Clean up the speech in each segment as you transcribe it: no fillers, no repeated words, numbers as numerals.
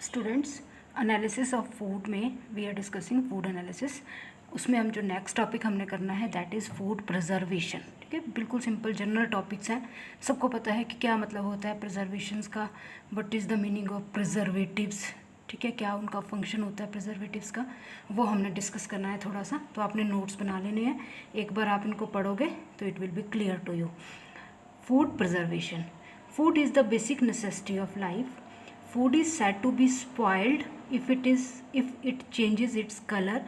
Students, analysis of food में we are discussing food analysis. उसमें हम जो नेक्स्ट टॉपिक हमने करना है दैट इज़ फूड प्रिजर्वेशन। ठीक है, बिल्कुल सिंपल जनरल टॉपिक्स हैं, सबको पता है कि क्या मतलब होता है प्रिजर्वेशंस का, what is the meaning of preservatives. ठीक है, क्या उनका फंक्शन होता है प्रिजर्वेटिव्स का, वो हमने डिस्कस करना है थोड़ा सा। तो आपने नोट्स बना लेने हैं, एक बार आप इनको पढ़ोगे तो it will be clear to you. Food preservation. Food is the basic necessity of life. Food is said to be spoiled if it changes its color,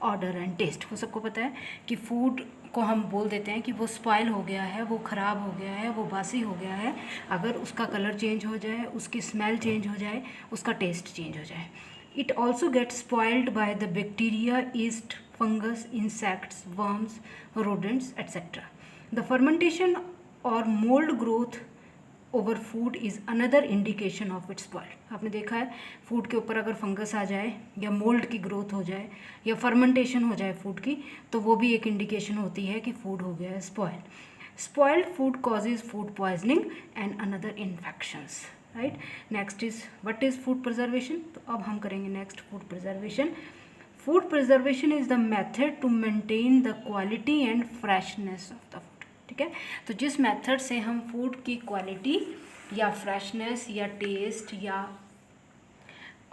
order and taste. वो सबको पता है कि फूड को हम बोल देते हैं कि वो स्पॉइल हो गया है, वो ख़राब हो गया है, वो बासी हो गया है अगर उसका कलर चेंज हो जाए, उसकी स्मेल चेंज हो जाए, उसका टेस्ट चेंज हो जाए. It also gets spoiled by the bacteria, yeast, fungus, insects, worms, rodents, etc. The fermentation or mold growth over food is another indication of its spoil. आपने देखा है फूड के ऊपर अगर फंगस आ जाए या मोल्ड की ग्रोथ हो जाए या फर्मेंटेशन हो जाए फूड की, तो वो भी एक इंडिकेशन होती है कि फूड हो गया है spoil. Spoiled food causes food poisoning and another infections. Right, next is what is food preservation. तो अब हम करेंगे next food preservation. Food preservation is the method to maintain the quality and freshness of the food. ठीक है, तो जिस method से हम फूड की क्वालिटी या फ्रेशनेस या टेस्ट या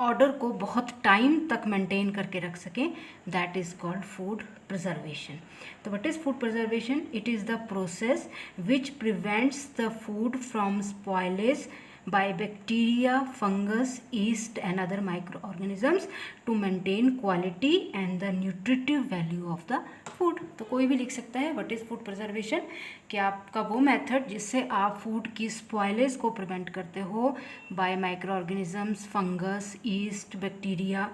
ऑर्डर को बहुत टाइम तक मेंटेन करके रख सकें, that is called food preservation. तो what is food preservation? It is the process which prevents the food from spoilage by bacteria, fungus, yeast and other microorganisms to maintain quality and the nutritive value of the food. तो कोई भी लिख सकता है what is food preservation, कि आपका वो method जिससे आप फूड की स्पॉइलेज को प्रिवेंट करते हो by microorganisms, fungus, yeast, bacteria,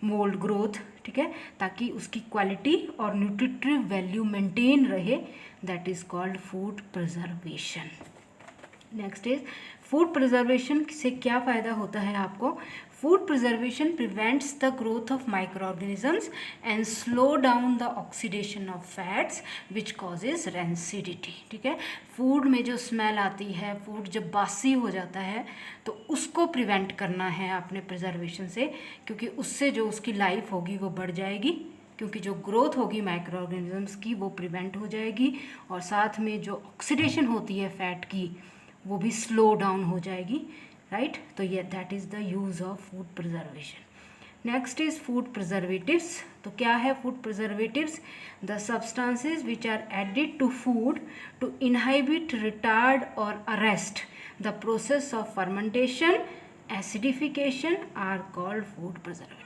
mould growth. ठीक है, ताकि उसकी क्वालिटी और न्यूट्रिटिव वैल्यू मेंटेन रहे, that is called food preservation. Next is food preservation से क्या फ़ायदा होता है आपको. Food preservation prevents the growth of micro organisms and slow down the oxidation of fats which causes rancidity. ठीक है, फूड में जो स्मेल आती है, फूड जब बासी हो जाता है, तो उसको प्रिवेंट करना है आपने प्रिजर्वेशन से, क्योंकि उससे जो उसकी लाइफ होगी वो बढ़ जाएगी, क्योंकि जो ग्रोथ होगी माइक्रो ऑर्गेनिजम्स की वो प्रिवेंट हो जाएगी, और साथ में जो ऑक्सीडेशन होती है फैट की वो भी स्लो डाउन हो जाएगी. राइट, तो ये that is the use of food preservation. Next is food preservatives. तो क्या है food preservatives? The substances which are added to food to inhibit, retard और arrest the process of fermentation, acidification are called food preservatives.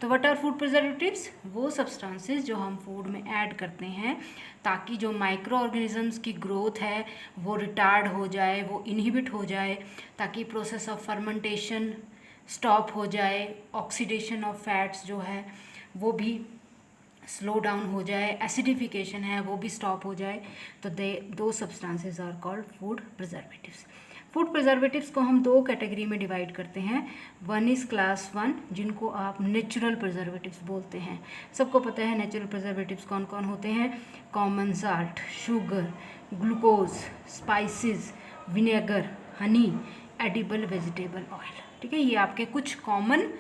तो what are food preservatives? वो substances जो हम food में add करते हैं ताकि जो माइक्रो ऑर्गेनिजम्स की ग्रोथ है वो रिटार्ड हो जाए, वो इनहिबिट हो जाए, ताकि प्रोसेस ऑफ फर्मेंटेशन स्टॉप हो जाए, ऑक्सीडेशन ऑफ फैट्स जो है वो भी स्लो डाउन हो जाए, एसिडिफिकेशन है वो भी स्टॉप हो जाए. तो दो substances are called food preservatives. Food preservatives को हम दो कैटेगरी में डिवाइड करते हैं. वन इज़ क्लास 1, जिनको आप नेचुरल प्रिजर्वेटिव्स बोलते हैं. सबको पता है नेचुरल प्रिजर्वेटिव्स कौन कौन होते हैं. Common salt, sugar, glucose, spices, vinegar, Honey, edible vegetable oil. ठीक है, ये आपके कुछ कॉमन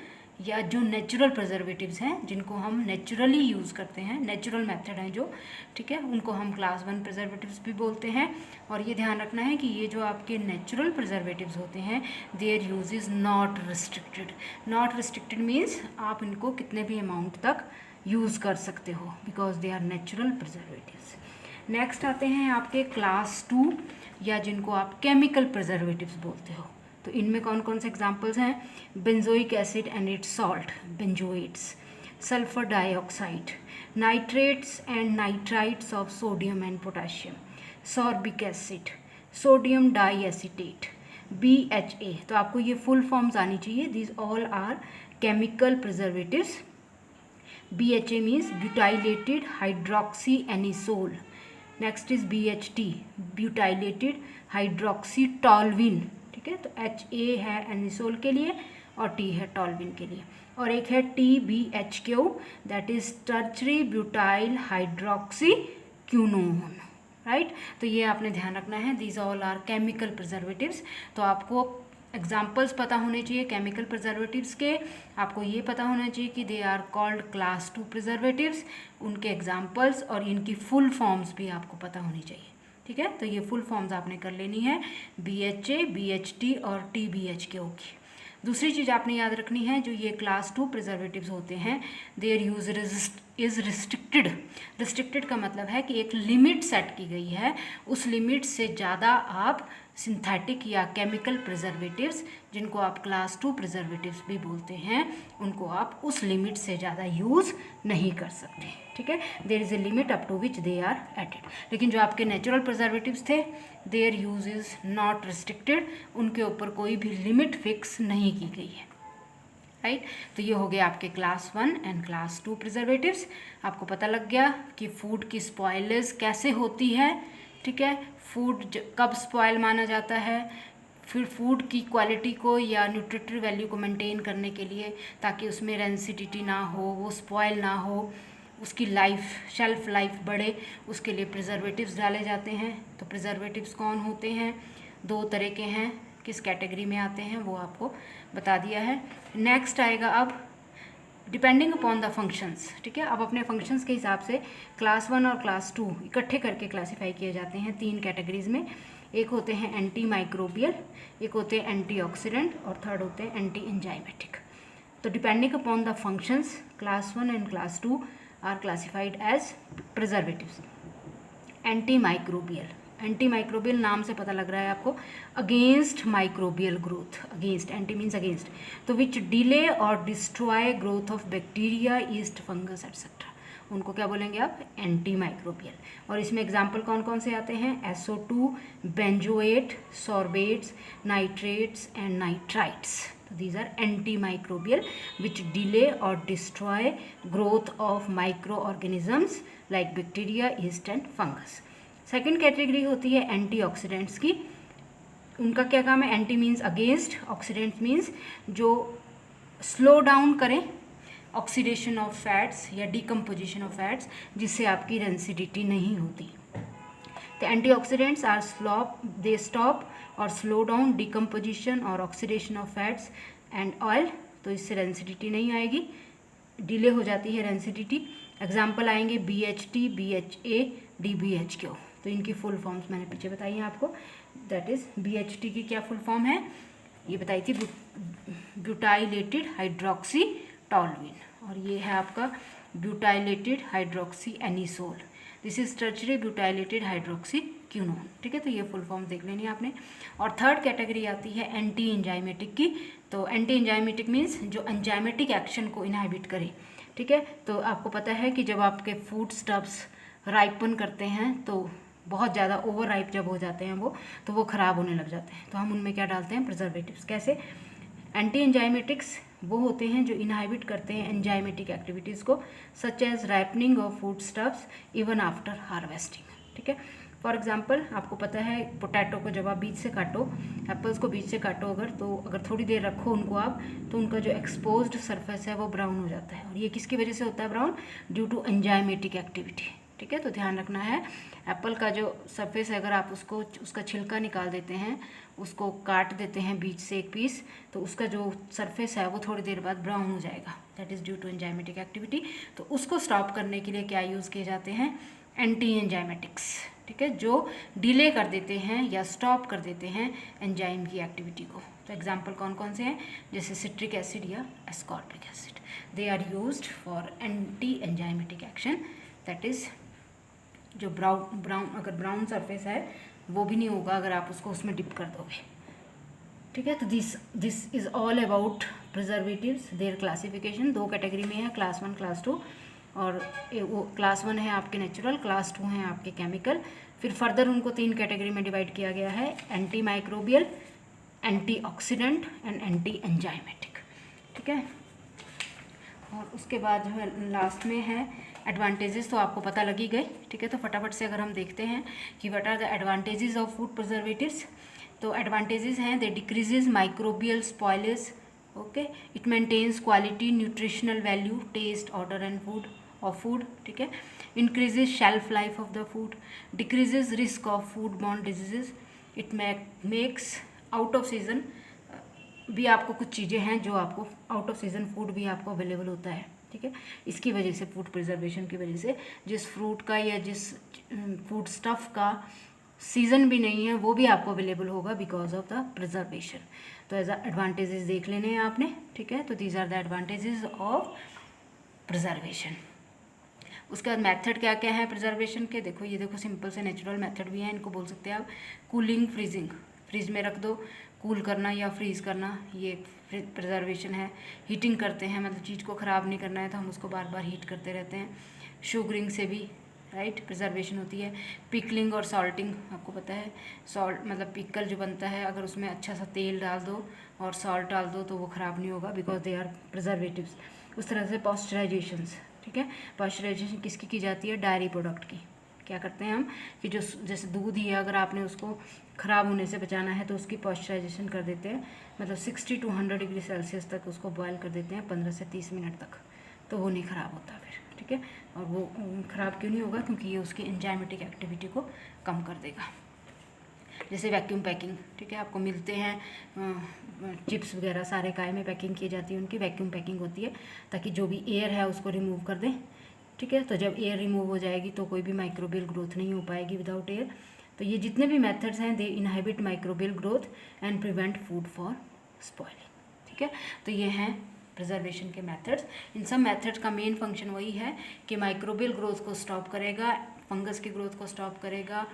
या जो नेचुरल प्रिजर्वेटिव्स हैं जिनको हम नेचुरली यूज़ करते हैं, नेचुरल मेथड हैं जो. ठीक है, उनको हम क्लास 1 प्रिजर्वेटिव्स भी बोलते हैं. और ये ध्यान रखना है कि ये जो आपके नेचुरल प्रिजर्वेटिव्स होते हैं their use is not restricted. Not restricted means आप इनको कितने भी अमाउंट तक यूज़ कर सकते हो, because they are natural preservatives. Next आते हैं आपके क्लास 2, या जिनको आप केमिकल प्रिजर्वेटिव्स बोलते हो. तो इनमें कौन कौन से एग्जाम्पल्स हैं. Benzoic acid and its salt, benzoates, sulphur dioxide, nitrates and nitrites of sodium and potassium, sorbic acid, sodium diacetate, BHA. तो आपको ये फुल फॉर्म्स आनी चाहिए. These all are chemical preservatives. BHA means butylated hydroxy anisole. Next is BHT, butylated hydroxy toluene. ठीक है, तो HA है anisole के लिए और T है टॉल्विन के लिए. और एक है TBHQ, that is tertiary butyl hydroxy quinone. Right, तो ये आपने ध्यान रखना है. These all are chemical preservatives. तो आपको एग्जाम्पल्स पता होने चाहिए केमिकल प्रिजर्वेटिव्स के, आपको ये पता होना चाहिए कि they are called class 2 preservatives, उनके एग्जाम्पल्स और इनकी फुल फॉर्म्स भी आपको पता होनी चाहिए। ठीक है, तो ये फुल फॉर्म्स आपने कर लेनी है, BHA, BHT और TBHQ की। दूसरी चीज़ आपने याद रखनी है, जो ये क्लास 2 प्रिजर्वेटिव्स होते हैं, their use is restricted. Restricted का मतलब है कि एक लिमिट सेट की गई है, उस लिमिट से ज़्यादा आप सिंथेटिक या केमिकल प्रिजर्वेटिव्स, जिनको आप क्लास 2 प्रिजर्वेटिव्स भी बोलते हैं, उनको आप उस लिमिट से ज़्यादा यूज़ नहीं कर सकते। ठीक है, there is a limit up to which they are added. लेकिन जो आपके नेचुरल प्रिजर्वेटिव्स थे, their use is not restricted, उनके ऊपर कोई भी लिमिट फिक्स नहीं की गई है। राइट, तो ये हो गया आपके क्लास 1 एंड क्लास 2 प्रिजर्वेटिव्स। आपको पता लग गया कि फूड की स्पॉयलेज कैसे होती है। ठीक है, फूड कब स्पॉयल माना जाता है, फिर फूड की क्वालिटी को या न्यूट्रिटिव वैल्यू को मेंटेन करने के लिए, ताकि उसमें रेंसिडिटी ना हो, वो स्पॉयल ना हो, उसकी लाइफ शेल्फ लाइफ बढ़े, उसके लिए प्रिजर्वेटिव्स डाले जाते हैं। तो प्रिजर्वेटिव्स कौन होते हैं? 2 तरह के हैं, किस कैटेगरी में आते हैं वो आपको बता दिया है। नेक्स्ट आएगा अब डिपेंडिंग अपॉन द फंक्शंस। ठीक है, अब अपने फंक्शंस के हिसाब से क्लास 1 और क्लास 2 इकट्ठे करके क्लासीफाई किए जाते हैं 3 कैटेगरीज में। एक होते हैं एंटी माइक्रोबियल, एक होते हैं एंटीऑक्सीडेंट और थर्ड होते हैं एंटी एंजाइमेटिक। तो depending upon the functions, class 1 and class 2 are classified as preservatives. Anti microbial, anti microbial नाम से पता लग रहा है आपको, against microbial growth, against, anti means against, तो विच डिले और destroy growth of bacteria, yeast, fungus etcetera, उनको क्या बोलेंगे आप? Anti microbial. और इसमें एग्जाम्पल कौन कौन से आते हैं? SO2, benzoate, sorbates, nitrates and nitrites. तो these are anti microbial which delay और destroy growth of micro organisms like bacteria, yeast and fungus. Second category होती है एंटीऑक्सीडेंट्स की। उनका क्या काम है? Anti means against, oxidant means जो स्लो डाउन करें ऑक्सीडेशन ऑफ फैट्स या डिकम्पोजिशन ऑफ फैट्स, जिससे आपकी रेंसिडिटी नहीं होती। तो एंटीऑक्सीडेंट्स आर दे स्टॉप और स्लो डाउन डिकम्पोजिशन और oxidation of fats and oil, तो इससे रेंसिडिटी नहीं आएगी, डिले हो जाती है रेंसिडिटी। एग्जाम्पल आएंगे BHT, BHA, DBHQ। तो इनकी फुल फॉर्म्स मैंने पीछे बताई हैं आपको। दैट इज़ BHT की क्या फुल फॉर्म है ये बताई थी, ब्यूटाइलेटेड हाइड्रोक्सी टॉलुइन, और ये है आपका butylated hydroxy anisole. This is tertiary butylated hydroxy क्यूनोन। ठीक है, तो ये फुल फॉर्म देख लेनी है आपने। और थर्ड कैटेगरी आती है एंटी एंजाइमेटिक की। तो एंटी एंजाइमेटिक मीन्स जो एंजाइमेटिक एक्शन को इनहाइबिट करे। ठीक है, तो आपको पता है कि जब आपके फूड स्टफ्स राइपन करते हैं तो बहुत ज़्यादा ओवर राइप जब हो जाते हैं वो, तो वो ख़राब होने लग जाते हैं, तो हम उनमें क्या डालते हैं? प्रिजर्वेटिव्स। कैसे? एंटी एंजाइमेटिक्स वो होते हैं जो इनहाइबिट करते हैं एंजाइमेटिक एक्टिविटीज़ को, such as ripening of food stuffs even after harvesting. ठीक है, फॉर एग्जाम्पल आपको पता है पोटैटो को जब आप बीज से काटो, एप्पल्स को बीज से काटो अगर थोड़ी देर रखो उनको आप, तो उनका जो एक्सपोज्ड सरफेस है वो ब्राउन हो जाता है। और ये किसकी वजह से होता है brown? Due to enzymatic activity. ठीक है, तो ध्यान रखना है, एप्पल का जो सरफेस है अगर आप उसका छिलका निकाल देते हैं, उसको काट देते हैं बीच से एक पीस, तो उसका जो सरफेस है वो थोड़ी देर बाद ब्राउन हो जाएगा। That is due to enzymatic activity. तो उसको स्टॉप करने के लिए क्या यूज़ किए जाते हैं? एंटी एंजाइमेटिक्स। ठीक है, जो डिले कर देते हैं या स्टॉप कर देते हैं एंजाइम की एक्टिविटी को। तो एग्जाम्पल कौन कौन से हैं? जैसे सिट्रिक एसिड या ascorbic acid, they are used for anti enzymatic action. That is जो ब्राउन अगर ब्राउन सरफेस है वो भी नहीं होगा अगर आप उसको उसमें डिप कर दोगे। ठीक है, तो this is all about preservatives, there classification. 2 category में है, क्लास 1, क्लास 2, और वो क्लास 1 है आपके नेचुरल, क्लास 2 हैं आपके केमिकल। फिर फर्दर उनको 3 कैटेगरी में डिवाइड किया गया है, anti microbial, antioxidant and anti enzymatic. ठीक है, और उसके बाद जो है लास्ट में है एडवांटेजेस, तो आपको पता लगी गई। ठीक है, तो फटाफट से अगर हम देखते हैं कि what are the advantages of food preservatives, तो एडवांटेजेस हैं, they decreases microbial spoilage, okay, it maintains quality, nutritional value, taste, odour and food of food. ठीक है, increases shelf life of the food, decreases risk of food borne diseases, it makes out of season भी आपको कुछ चीज़ें हैं जो आपको out of season food भी आपको अवेलेबल होता है, ठीक है। इसकी वजह से फूड प्रिजर्वेशन की वजह से जिस फ्रूट का या जिस फूड स्टफ़ का सीज़न भी नहीं है वो भी आपको अवेलेबल होगा बिकॉज ऑफ द प्रिजर्वेशन। तो एज एडवांटेजेस देख लेने हैं आपने, ठीक है। तो these are the advantages of preservation. उसके बाद मेथड क्या क्या है प्रिजर्वेशन के, देखो ये देखो सिंपल से नेचुरल मेथड भी है, इनको बोल सकते हैं आप कूलिंग, फ्रीजिंग, फ्रिज में रख दो, कूल करना या फ्रीज़ करना, ये प्रिजर्वेशन है। हीटिंग करते हैं, मतलब चीज़ को ख़राब नहीं करना है तो हम उसको बार बार हीट करते रहते हैं। शुगरिंग से भी राइट प्रिजर्वेशन होती है। पिकलिंग और सॉल्टिंग, आपको पता है सॉल्ट मतलब पिकल जो बनता है अगर उसमें अच्छा सा तेल डाल दो और सॉल्ट डाल दो तो वो ख़राब नहीं होगा बिकॉज दे आर प्रिजर्वेटिव्स। उस तरह से पॉस्चराइजेशंस, ठीक है। पॉस्चराइजेशन किसकी की जाती है, डायरी प्रोडक्ट की। क्या करते हैं हम कि जो जैसे दूध ही है अगर आपने उसको ख़राब होने से बचाना है तो उसकी पॉस्चराइजेशन कर देते हैं, मतलब 60 to 100 डिग्री सेल्सियस तक उसको बॉयल कर देते हैं 15 से 30 मिनट तक, तो वो नहीं ख़राब होता फिर, ठीक है। और वो ख़राब क्यों नहीं होगा, क्योंकि ये उसकी एंजाइमेटिक एक्टिविटी को कम कर देगा। जैसे वैक्यूम पैकिंग, ठीक है, आपको मिलते हैं चिप्स वगैरह सारे काय में पैकिंग की जाती है, उनकी वैक्यूम पैकिंग होती है ताकि जो भी एयर है उसको रिमूव कर दें, ठीक है। तो जब एयर रिमूव हो जाएगी तो कोई भी माइक्रोबियल ग्रोथ नहीं हो पाएगी विदाउट एयर। तो ये जितने भी मेथड्स हैं they inhibit microbial growth and prevent food for spoiling, ठीक है। तो ये हैं प्रिजर्वेशन के मेथड्स। इन सब मेथड्स का मेन फंक्शन वही है कि माइक्रोबियल ग्रोथ को स्टॉप करेगा, फंगस की ग्रोथ को स्टॉप करेगा,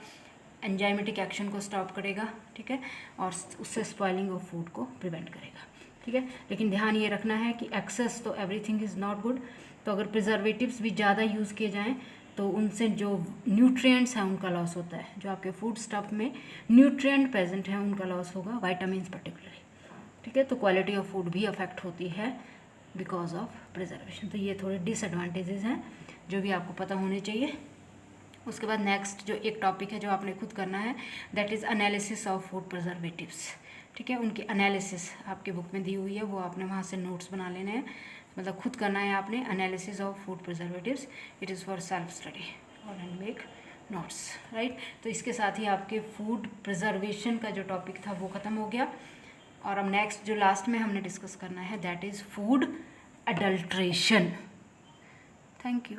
एंजाइमेटिक एक्शन को स्टॉप करेगा, ठीक है, और उससे स्पॉइलिंग ऑफ फूड को प्रिवेंट करेगा, ठीक है। लेकिन ध्यान ये रखना है कि एक्सेस तो एवरीथिंग इज़ नॉट गुड। तो अगर प्रिजर्वेटिव्स भी ज़्यादा यूज़ किए जाएँ तो उनसे जो न्यूट्रिएंट्स हैं उनका लॉस होता है, जो आपके फूड स्टफ में न्यूट्रिएंट प्रेजेंट हैं उनका लॉस होगा, वाइटामिन्स पर्टिकुलरली, ठीक है। तो क्वालिटी ऑफ फूड भी अफेक्ट होती है बिकॉज ऑफ प्रिजर्वेशन। तो ये थोड़े डिसएडवांटेजेस हैं जो भी आपको पता होने चाहिए। उसके बाद नेक्स्ट जो एक टॉपिक है जो आपने खुद करना है that is analysis of food preservatives, ठीक है। उनकी एनालिसिस आपके बुक में दी हुई है, वो आपने वहाँ से नोट्स बना लेने हैं, मतलब खुद करना है आपने analysis of food preservatives. It is for self study और एंड मेक नोट्स, राइट। तो इसके साथ ही आपके फूड प्रिजर्वेशन का जो टॉपिक था वो ख़त्म हो गया। और अब नेक्स्ट जो लास्ट में हमने डिस्कस करना है that is food adulteration. Thank you.